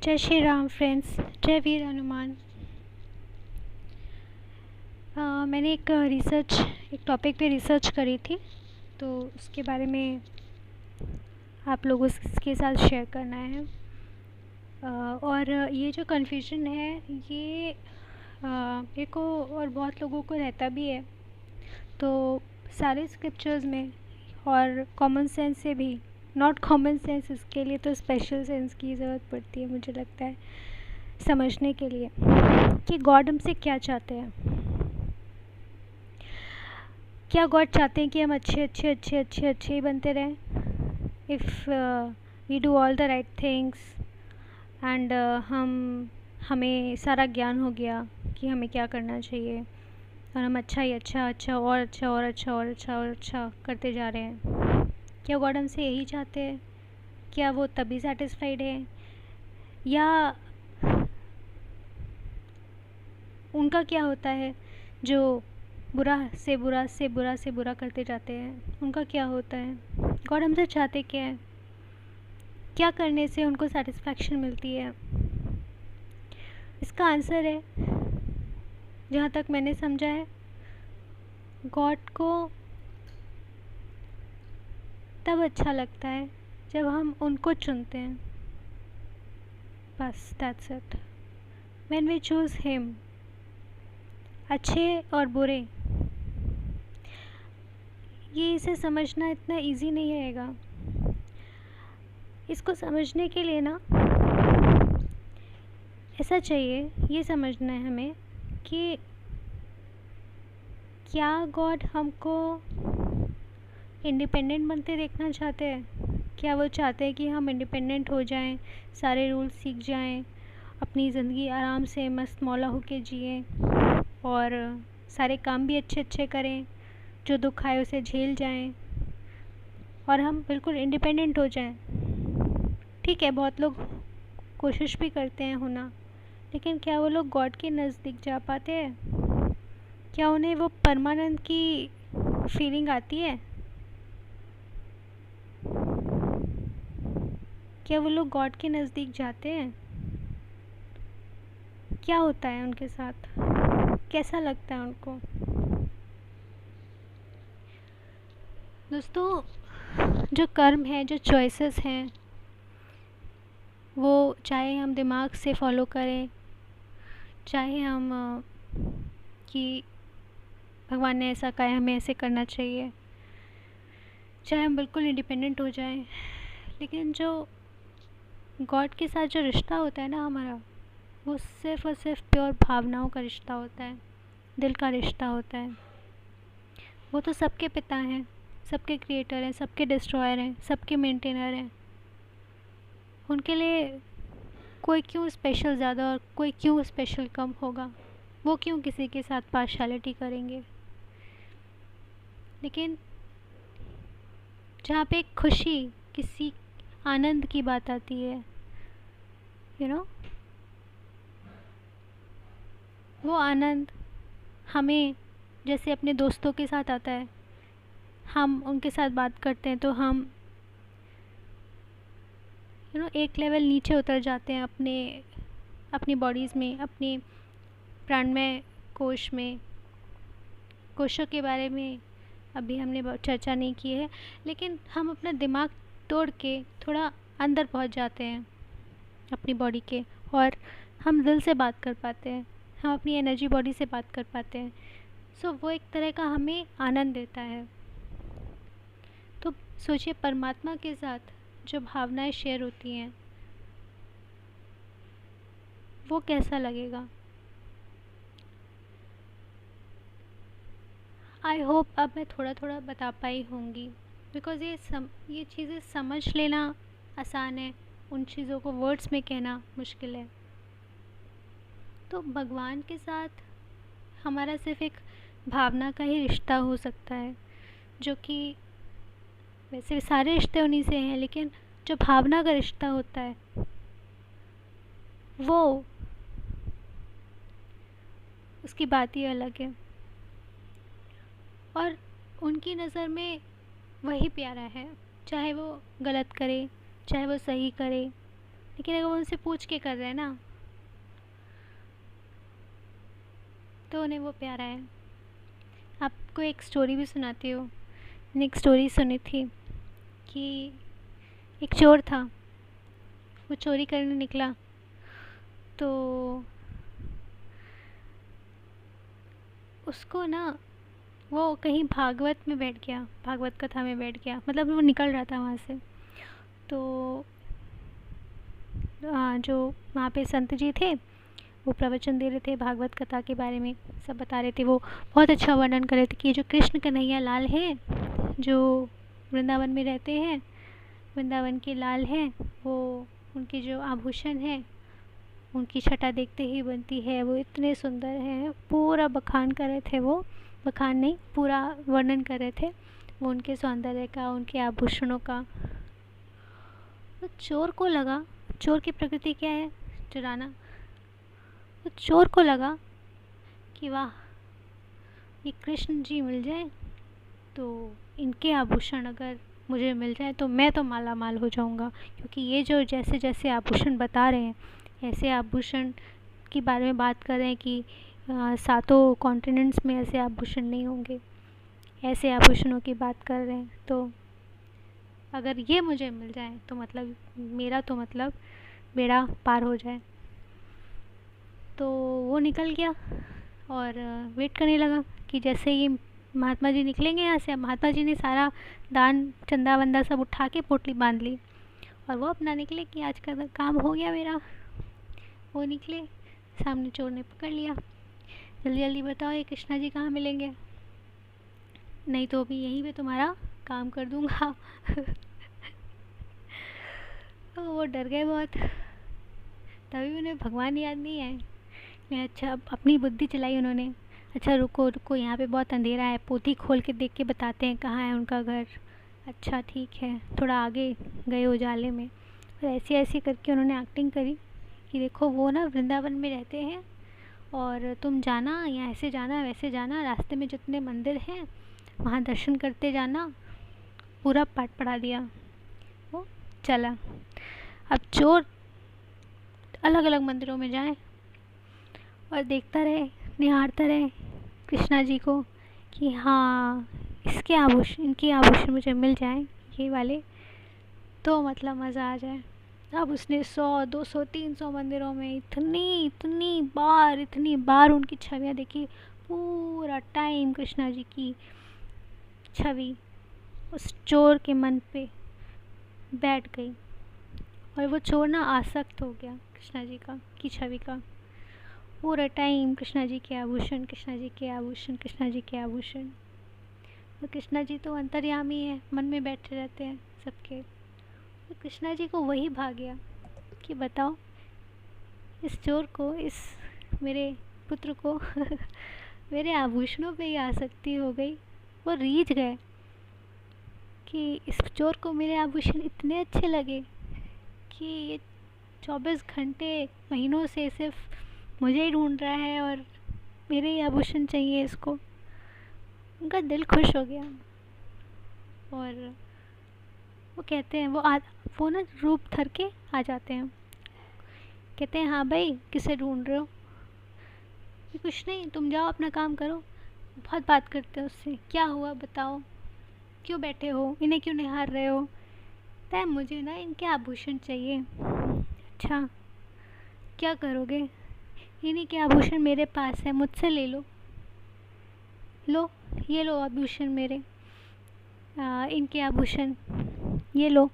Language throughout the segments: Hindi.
जय श्री राम फ्रेंड्स, जय वीर हनुमान। मैंने एक टॉपिक पे रिसर्च करी थी, तो उसके बारे में आप लोगों के साथ शेयर करना है। और ये जो कन्फ्यूजन है ये मेरे को और बहुत लोगों को रहता भी है। तो सारे स्क्रिप्चर्स में और कॉमन सेंस से भी, नॉट कॉमन सेंस, इसके लिए तो स्पेशल सेंस की ज़रूरत पड़ती है मुझे लगता है समझने के लिए कि गॉड हमसे क्या चाहते हैं। क्या गॉड चाहते हैं कि हम अच्छे ही बनते रहें? If we do all the right things and हमें सारा ज्ञान हो गया कि हमें क्या करना चाहिए और हम अच्छा करते जा रहे हैं, क्या गॉड हमसे यही चाहते हैं? क्या वो तभी सेटिस्फाइड है, या उनका क्या होता है जो बुरा से बुरा करते जाते हैं? उनका क्या होता है? गॉड हमसे चाहते क्या है? क्या करने से उनको सेटिस्फैक्शन मिलती है? इसका आंसर है, जहाँ तक मैंने समझा है, गॉड को तब अच्छा लगता है जब हम उनको चुनते हैं। बस that's it. When we choose him, अच्छे और बुरे, ये इसे समझना इतना इजी नहीं रहेगा। इसको समझने के लिए ना ऐसा चाहिए, ये समझना है हमें कि क्या गॉड हमको इंडिपेंडेंट बनते देखना चाहते हैं? क्या वो चाहते हैं कि हम इंडिपेंडेंट हो जाएं, सारे रूल्स सीख जाएं, अपनी ज़िंदगी आराम से मस्त मौला होके जिएं और सारे काम भी अच्छे करें, जो दुख आए उसे झेल जाएं और हम बिल्कुल इंडिपेंडेंट हो जाएं? ठीक है, बहुत लोग कोशिश भी करते हैं होना, लेकिन क्या वो लोग गॉड के नज़दीक जा पाते हैं? क्या उन्हें वो परमानंद की फीलिंग आती है? क्या वो लोग गॉड के नज़दीक जाते हैं? क्या होता है उनके साथ? कैसा लगता है उनको? दोस्तों, जो कर्म है, जो चॉइसेस हैं, वो चाहे हम दिमाग से फॉलो करें, चाहे हम कि भगवान ने ऐसा कहा है हमें ऐसे करना चाहिए, चाहे हम बिल्कुल इंडिपेंडेंट हो जाएं, लेकिन जो गॉड के साथ जो रिश्ता होता है ना हमारा, वो सिर्फ़ और सिर्फ प्योर भावनाओं का रिश्ता होता है, दिल का रिश्ता होता है। वो तो सबके पिता हैं, सबके क्रिएटर हैं, सबके डिस्ट्रॉयर हैं, सबके मेंटेनर हैं। उनके लिए कोई क्यों स्पेशल ज़्यादा और कोई क्यों स्पेशल कम होगा? वो क्यों किसी के साथ पार्शियलिटी करेंगे? लेकिन जहाँ पे खुशी, किसी आनंद की बात आती है, वो आनंद हमें जैसे अपने दोस्तों के साथ आता है, हम उनके साथ बात करते हैं तो हम एक लेवल नीचे उतर जाते हैं अपनी बॉडीज़ में, अपने प्राणमय कोश में। कोशों के बारे में अभी हमने चर्चा नहीं की है, लेकिन हम अपना दिमाग तोड़ के थोड़ा अंदर पहुंच जाते हैं अपनी बॉडी के, और हम दिल से बात कर पाते हैं, हम अपनी एनर्जी बॉडी से बात कर पाते हैं। सो वो एक तरह का हमें आनंद देता है। तो सोचिए, परमात्मा के साथ जो भावनाएं शेयर होती हैं, वो कैसा लगेगा? आई होप अब मैं थोड़ा थोड़ा बता पाई होंगी, बिकॉज़ ये चीज़ें समझ लेना आसान है, उन चीज़ों को वर्ड्स में कहना मुश्किल है। तो भगवान के साथ हमारा सिर्फ एक भावना का ही रिश्ता हो सकता है, जो कि वैसे सारे रिश्ते उन्हीं से हैं, लेकिन जो भावना का रिश्ता होता है वो, उसकी बात ही अलग है। और उनकी नज़र में वही प्यारा है, चाहे वो गलत करे, चाहे वो सही करे, लेकिन अगर वो उनसे पूछ के कर रहे हैं ना, तो उन्हें वो प्यारा है। आपको एक स्टोरी भी सुनाती हूँ। मैंने एक स्टोरी सुनी थी कि एक चोर था, वो चोरी करने निकला, तो उसको ना, वो कहीं भागवत में बैठ गया, भागवत कथा में बैठ गया, मतलब वो निकल रहा था वहाँ से। तो जो वहाँ पे संत जी थे, वो प्रवचन दे रहे थे भागवत कथा के बारे में, सब बता रहे थे। वो बहुत अच्छा वर्णन कर रहे थे कि जो कृष्ण कन्हैया लाल हैं, जो वृंदावन में रहते हैं, वृंदावन के लाल हैं, वो उनके जो आभूषण हैं, उनकी छटा देखते ही बनती है, वो इतने सुंदर हैं। पूरा बखान कर रहे थे वो, बखान नहीं, पूरा वर्णन कर रहे थे वो उनके सौंदर्य का, उनके आभूषणों का। तो चोर को लगा, चोर की प्रकृति क्या है? चुराना। तो चोर को लगा कि वाह, ये कृष्ण जी मिल जाए, तो इनके आभूषण अगर मुझे मिल जाए तो मैं तो माला माल हो जाऊंगा। क्योंकि ये जो जैसे जैसे आभूषण बता रहे हैं, ऐसे आभूषण के बारे में बात कर रहे हैं कि सातों कॉन्टिनेंट्स में ऐसे आभूषण नहीं होंगे, ऐसे आभूषणों की बात कर रहे हैं। तो अगर ये मुझे मिल जाए तो मतलब मेरा तो मतलब बेड़ा पार हो जाए। तो वो निकल गया और वेट करने लगा कि जैसे ही महात्मा जी निकलेंगे यहाँ से। महात्मा जी ने सारा दान चंदा वंदा सब उठा के पोटली बांध ली, और वो अपना निकले कि आज का काम हो गया मेरा। वो निकले, सामने चोर ने पकड़ लिया। जल्दी जल्दी बताओ ये कृष्णा जी कहाँ मिलेंगे, नहीं तो अभी यहीं पे तुम्हारा काम कर दूंगा। तो वो डर गए बहुत, तभी उन्हें भगवान याद नहीं आए। अच्छा, अपनी बुद्धि चलाई उन्होंने। अच्छा रुको रुको, यहाँ पे बहुत अंधेरा है, पोथी खोल के देख के बताते हैं कहाँ है उनका घर। अच्छा ठीक है, थोड़ा आगे गए उजाले में, और ऐसी ऐसी करके उन्होंने एक्टिंग करी कि देखो वो ना वृंदावन में रहते हैं, और तुम जाना, यहाँ ऐसे जाना वैसे जाना, रास्ते में जितने मंदिर हैं वहाँ दर्शन करते जाना। पूरा पाठ पढ़ा दिया। वो चला। अब चोर अलग अलग मंदिरों में जाए और देखता रहे, निहारता रहे कृष्णा जी को कि हाँ, इसके आभूषण, इनके आभूषण मुझे मिल जाए, ये वाले, तो मतलब मज़ा आ जाए। अब उसने 100, 200, 300 मंदिरों में इतनी बार उनकी छवियाँ देखी। पूरा टाइम कृष्णा जी की छवि उस चोर के मन पे बैठ गई, और वो चोर ना आसक्त हो गया कृष्णा जी का की छवि का। पूरा टाइम कृष्णा जी के आभूषण, कृष्णा जी के आभूषण, कृष्णा जी के आभूषण। और कृष्णा जी तो अंतर्यामी है, मन में बैठे रहते हैं सबके। तो कृष्णा जी को वही भा गया कि बताओ, इस चोर को, इस मेरे पुत्र को मेरे आभूषणों पे ही आसक्ति हो गई। वो रीझ गए कि इस चोर को मेरे आभूषण इतने अच्छे लगे कि ये 24 घंटे महीनों से सिर्फ मुझे ही ढूंढ रहा है, और मेरे ही आभूषण चाहिए इसको। उनका दिल खुश हो गया। और वो कहते हैं, वो ना रूप धर के आ जाते हैं, कहते हैं हाँ भाई, किसे ढूंढ रहे हो? कुछ नहीं, तुम जाओ अपना काम करो। बहुत बात करते हैं उससे, क्या हुआ बताओ, क्यों बैठे हो, इन्हें क्यों निहार रहे हो? तय मुझे ना इनके आभूषण चाहिए। अच्छा, क्या करोगे? इन्हीं के आभूषण मेरे पास है, मुझसे ले लो। लो, ये लो आभूषण मेरे, इनके आभूषण ये लो।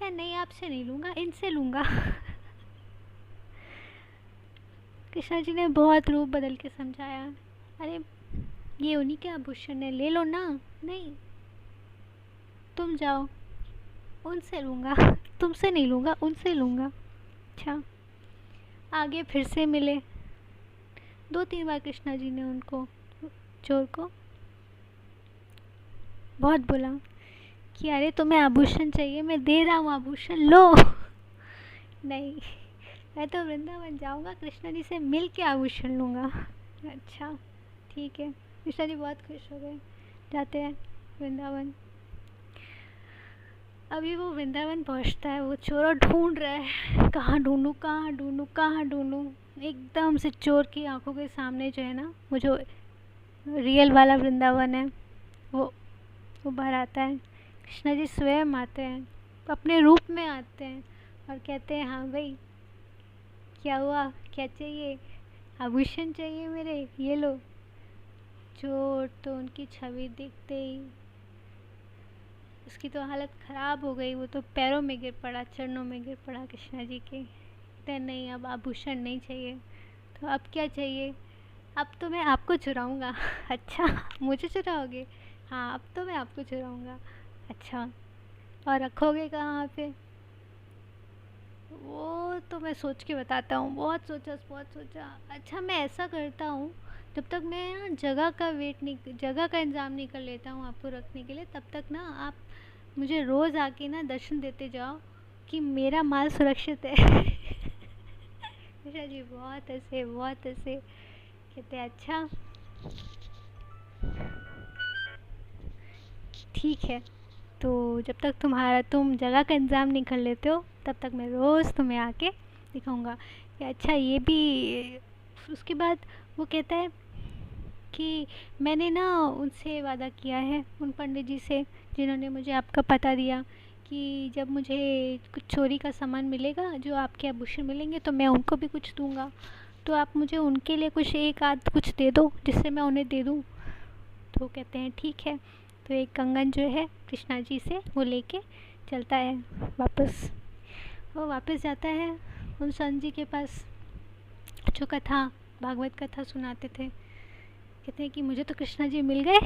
नहीं, आपसे नहीं लूँगा, इनसे लूँगा। कृष्णा जी ने बहुत रूप बदल के समझाया, अरे ये उन्हीं के आभूषण है, ले लो ना। नहीं, तुम जाओ, उनसे लूँगा, तुमसे नहीं लूँगा, उनसे लूँगा। अच्छा, आगे फिर से मिले। 2-3 बार कृष्णा जी ने उनको, चोर को, बहुत बोला कि अरे तुम्हें आभूषण चाहिए, मैं दे रहा हूँ आभूषण, लो। नहीं, मैं तो वृंदावन जाऊँगा, कृष्णा जी से मिल के आभूषण लूँगा। अच्छा ठीक है। कृष्णा जी बहुत खुश हो गए, जाते हैं वृंदावन। अभी वो वृंदावन पहुंचता है, वो चोर ढूंढ रहा है, कहाँ ढूंढूं कहाँ ढूंढूं कहाँ ढूंढूं। एकदम से चोर की आंखों के सामने जो है ना, वो जो रियल वाला वृंदावन है वो उभर आता है। कृष्णा जी स्वयं आते हैं, अपने रूप में आते हैं और कहते हैं हाँ भाई, क्या हुआ, क्या चाहिए, आभूषण चाहिए मेरे, ये लो। चोर तो उनकी छवि देखते ही उसकी तो हालत ख़राब हो गई, वो तो पैरों में गिर पड़ा, चरणों में गिर पड़ा कृष्णा जी के। कहते नहीं, अब आभूषण नहीं चाहिए, तो अब क्या चाहिए, अब तो मैं आपको चुराऊँगा। अच्छा, मुझे चुराओगे, हाँ अब तो मैं आपको चुराऊँगा। अच्छा, और रखोगे कहाँ पे, वो तो मैं सोच के बताता हूँ, बहुत सोचा बहुत सोचा। अच्छा मैं ऐसा करता हूँ, जब तक मैं ना जगह का इंतज़ाम नहीं कर लेता हूँ आपको रखने के लिए, तब तक ना आप मुझे रोज़ आके ना दर्शन देते जाओ कि मेरा माल सुरक्षित है। ऋषा जी बहुत हंसे बहुत हंसे। कहते अच्छा ठीक है, तो जब तक तुम जगह का इंतज़ाम नहीं कर लेते हो, तब तक मैं रोज़ तुम्हें आके दिखाऊंगा कि अच्छा ये भी। उसके बाद वो कहता है कि मैंने ना उनसे वादा किया है, उन पंडित जी से जिन्होंने मुझे आपका पता दिया, कि जब मुझे कुछ चोरी का सामान मिलेगा, जो आपके आभूषण मिलेंगे, तो मैं उनको भी कुछ दूंगा। तो आप मुझे उनके लिए कुछ एक आध कुछ दे दो, जिससे मैं उन्हें दे दूँ। तो वो कहते हैं ठीक है। तो एक कंगन जो है कृष्णा जी से वो लेके चलता है वापस। वो वापस जाता है उन संत जी के पास जो कथा भागवत कथा सुनाते थे। कहते हैं कि मुझे तो कृष्णा जी मिल गए।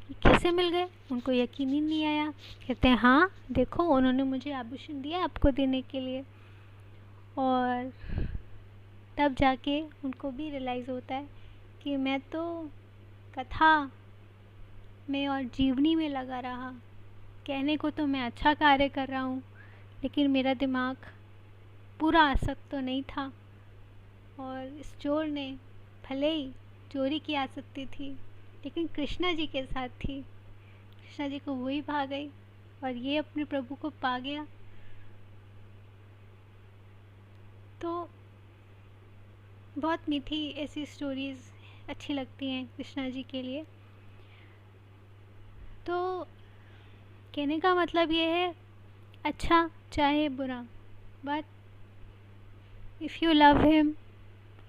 कि कैसे मिल गए, उनको यकीन ही नहीं आया। कहते हैं हाँ देखो, उन्होंने मुझे आभूषण दिया आपको देने के लिए। और तब जाके उनको भी रियलाइज़ होता है कि मैं तो कथा में और जीवनी में लगा रहा। कहने को तो मैं अच्छा कार्य कर रहा हूँ, लेकिन मेरा दिमाग पूरा आसक्त तो नहीं था। और इस चोर ने भले ही चोरी की आसक्ति थी, लेकिन कृष्णा जी के साथ थी। कृष्णा जी को वही भा गई और ये अपने प्रभु को पा गया। तो बहुत मीठी ऐसी स्टोरीज़ अच्छी लगती हैं कृष्णा जी के लिए। तो कहने का मतलब ये है, अच्छा चाहे बुरा, but if you love him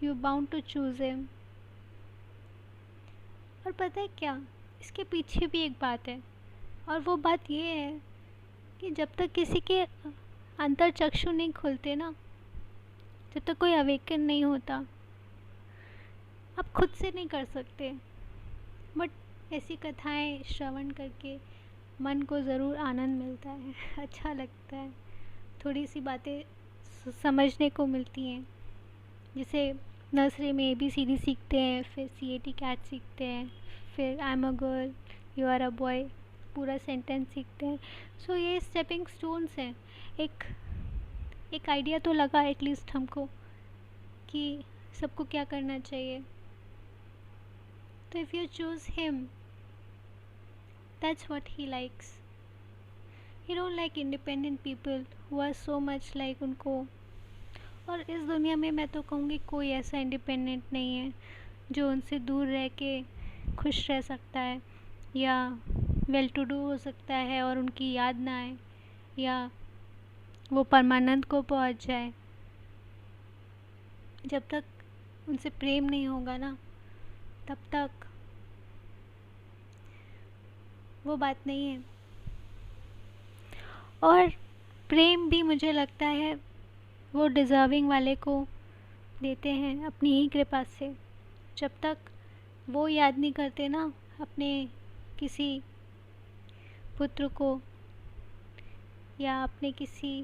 you bound to choose him. और पता है क्या, इसके पीछे भी एक बात है, और वो बात ये है कि जब तक किसी के अंतर चक्षु नहीं खुलते ना, जब तक कोई अवेकन नहीं होता, आप खुद से नहीं कर सकते। बट ऐसी कथाएं श्रवण करके मन को ज़रूर आनंद मिलता है, अच्छा लगता है। थोड़ी सी बातें समझने को मिलती हैं। जैसे नर्सरी में ABCD सीखते हैं, फिर CAT कैट सीखते हैं, फिर I am a girl, you are a boy, पूरा सेंटेंस सीखते हैं। सो ये स्टेपिंग स्टोन्स हैं। एक आइडिया तो लगा एटलीस्ट हमको कि सबको क्या करना चाहिए। तो if you choose him, that's what he likes. He don't like independent people who are so much like उनको। और इस दुनिया में मैं तो कहूँगी कोई ऐसा इंडिपेंडेंट नहीं है जो उनसे दूर रह के खुश रह सकता है, या वेल टू डू हो सकता है और उनकी याद ना आए, या वो परमानंद को पहुँच जाए। जब तक उनसे प्रेम नहीं होगा ना, तब तक वो बात नहीं है। और प्रेम भी मुझे लगता है वो डिज़र्विंग वाले को देते हैं अपनी ही कृपा से। जब तक वो याद नहीं करते ना अपने किसी पुत्र को, या अपने किसी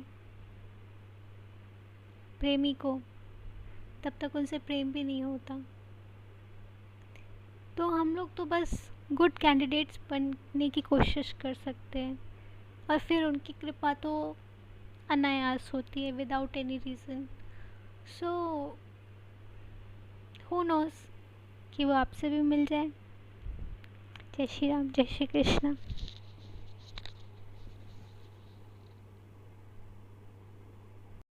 प्रेमी को, तब तक उनसे प्रेम भी नहीं होता। तो हम लोग तो बस गुड कैंडिडेट्स बनने की कोशिश कर सकते हैं, और फिर उनकी कृपा तो अनायास होती है without any reason. So who knows कि वो आपसे भी मिल जाए। जय श्री राम, जय श्री कृष्ण।